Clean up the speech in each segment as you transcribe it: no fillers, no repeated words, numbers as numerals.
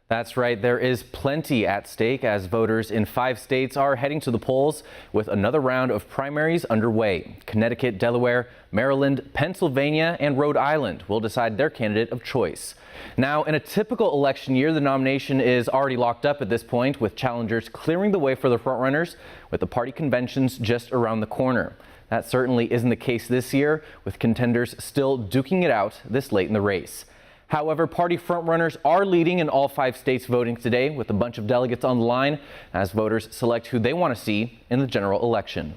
That's right. There is plenty at stake as voters in 5 states are heading to the polls with another round of primaries underway. Connecticut, Delaware, Maryland, Pennsylvania, and Rhode Island will decide their candidate of choice. Now, in a typical election year, the nomination is already locked up at this point, with challengers clearing the way for the frontrunners, with the party conventions just around the corner. That certainly isn't the case this year, with contenders still duking it out this late in the race. However, party frontrunners are leading in all 5 states voting today, with a bunch of delegates on the line as voters select who they want to see in the general election.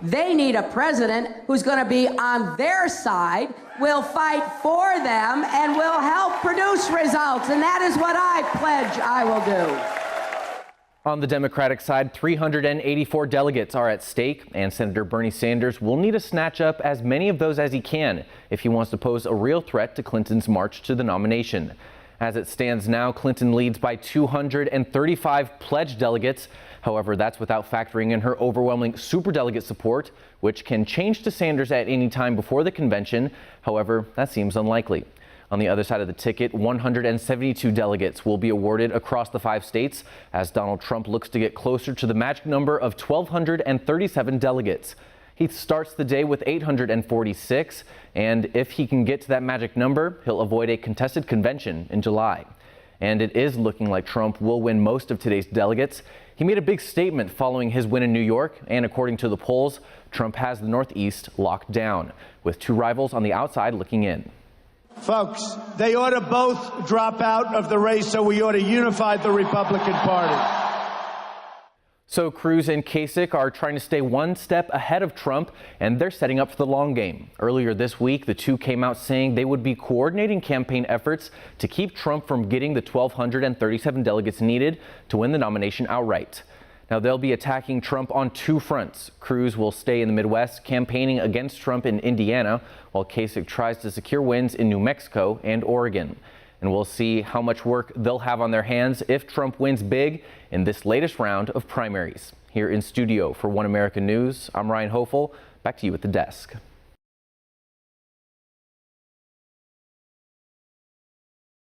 They need a president who's going to be on their side, will fight for them, and will help produce results. And that is what I pledge I will do. On the Democratic side, 384 delegates are at stake, and Senator Bernie Sanders will need to snatch up as many of those as he can if he wants to pose a real threat to Clinton's march to the nomination. As it stands now, Clinton leads by 235 pledged delegates. However, that's without factoring in her overwhelming superdelegate support, which can change to Sanders at any time before the convention. However, that seems unlikely. On the other side of the ticket, 172 delegates will be awarded across the 5 states as Donald Trump looks to get closer to the magic number of 1,237 delegates. He starts the day with 846, and if he can get to that magic number, he'll avoid a contested convention in July. And it is looking like Trump will win most of today's delegates. He made a big statement following his win in New York, and according to the polls, Trump has the Northeast locked down, with 2 rivals on the outside looking in. Folks, they ought to both drop out of the race, so we ought to unify the Republican Party. So Cruz and Kasich are trying to stay one step ahead of Trump, and they're setting up for the long game. Earlier this week, the two came out saying they would be coordinating campaign efforts to keep Trump from getting the 1,237 delegates needed to win the nomination outright. Now, they'll be attacking Trump on 2 fronts. Cruz will stay in the Midwest, campaigning against Trump in Indiana, while Kasich tries to secure wins in New Mexico and Oregon. And we'll see how much work they'll have on their hands if Trump wins big in this latest round of primaries. Here in studio for One American News, I'm Ryan Hofel. Back to you at the desk.